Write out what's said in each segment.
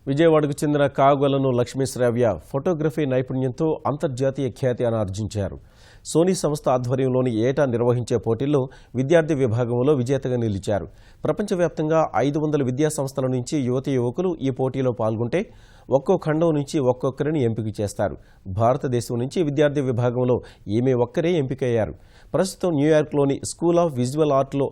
విజయవాడకు చెందిన కాగొలను లక్ష్మీ శ్రావ్య ఫోటోగ్రఫీ నైపుణ్యంతో అంతర్జాతీయ ఖ్యాతి ఆర్జించారు. సోనీ సంస్థ ఆధ్వర్యంలోని ఏటా నిర్వహించే పోటీల్లో విద్యార్థి విభాగంలో విజేతగా నిలిచారు. ప్రపంచవ్యాప్తంగా 500 విద్యా సంస్థల నుంచి యువతీ యువకులు ఈ పోటీలో పాల్గొంటే ఒక్కో ఖండం నుంచి ఒక్కొక్కరిని ఎంపిక చేస్తారు. భారతదేశం నుంచి విద్యార్థి విభాగంలో ఈమె ఒక్కరే ఎంపికయ్యారు. ప్రస్తుతం న్యూయార్క్లోని స్కూల్ ఆఫ్ విజువల్ ఆర్ట్లో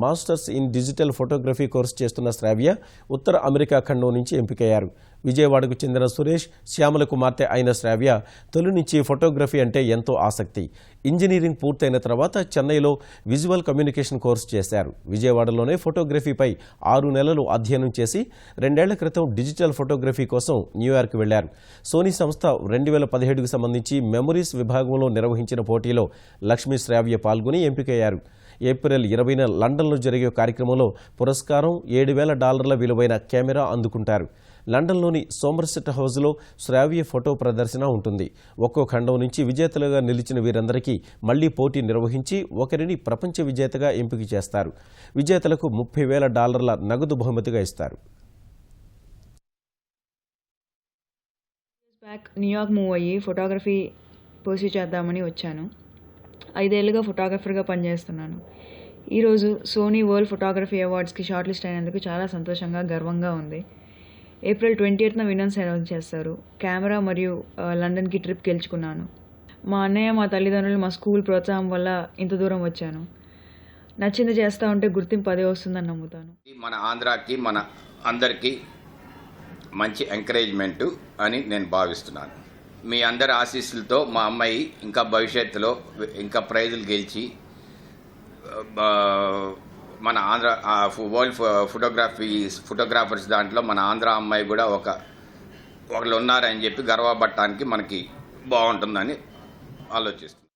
masters in digital photography course చేస్తున్న శ్రావ్య ఉత్తర అమెరికా ఖండం నుంచి ఎంపికయ్యారు. విజయవాడకు చెందిన సురేష్, శ్యామల కుమార్తె అయిన శ్రావ్య తొలి నుంచి ఫోటోగ్రఫీ అంటే ఎంతో ఆసక్తి. ఇంజనీరింగ్ పూర్తయిన తర్వాత చెన్నైలో విజువల్ కమ్యూనికేషన్ కోర్సు చేశారు. విజయవాడలోనే ఫోటోగ్రఫీపై 6 నెలలు అధ్యయనం చేసి 2 ఏళ్ల క్రితం డిజిటల్ ఫోటోగ్రఫీ కోసం న్యూయార్క్ వెళ్లారు. సోనీ సంస్థ 2017కు సంబంధించి మెమరీస్ విభాగంలో నిర్వహించిన పోటీలో లక్ష్మీ శ్రావ్య పాల్గొని ఎంపికయ్యారు. ఏప్రిల్ 20న లండన్లో జరిగే కార్యక్రమంలో పురస్కారం $7,000 విలువైన కెమెరా అందుకుంటారు. లండన్లోని సోమర్సెట్ హౌస్లో శ్రావ్య ఫోటో ప్రదర్శన ఉంటుంది. ఒక్కో ఖండం నుంచి విజేతలుగా నిలిచిన వీరందరికీ మళ్లీ పోటీ నిర్వహించి ఒకరిని ప్రపంచ విజేతగా ఎంపిక చేస్తారు. విజేతలకు $30,000 నగదు బహుమతిగా ఇస్తారు. న్యూయార్క్ మూవ్ అయ్యి ఫోటోగ్రఫీ పర్సూ చేద్దామని వచ్చాను. 5 ఏళ్లుగా ఫోటోగ్రఫర్గా పనిచేస్తున్నాను. ఈరోజు సోనీ వరల్డ్ ఫోటోగ్రఫీ అవార్డ్స్కి షార్ట్ లిస్ట్ అయినందుకు చాలా సంతోషంగా, గర్వంగా ఉంది. ఏప్రిల్ 20న విన్నర్స్ అనౌన్స్ చేస్తారు. కెమెరా మరియు లండన్కి ట్రిప్ గెలుచుకున్నాను. మా అన్నయ్య, మా తల్లిదండ్రులు, మా స్కూల్ ప్రోత్సాహం వల్ల ఇంత దూరం వచ్చాను. నచ్చింది చేస్తూ ఉంటే గుర్తింపు అదే వస్తుందని నమ్ముతాను. మన ఆంధ్రాకి, మన అందరికీ మంచి ఎంకరేజ్మెంటు అని నేను భావిస్తున్నాను. మీ అందరి ఆశీస్సులతో మా అమ్మాయి ఇంకా భవిష్యత్తులో ఇంకా ప్రైజులు గెలిచి మన ఆంధ్ర వరల్డ్ ఫోటోగ్రాఫర్స్ దాంట్లో మన ఆంధ్ర అమ్మాయి కూడా ఒకళ్ళు ఉన్నారని చెప్పి గర్వపడటానికి మనకి బాగుంటుందని ఆలోచిస్తున్నాను.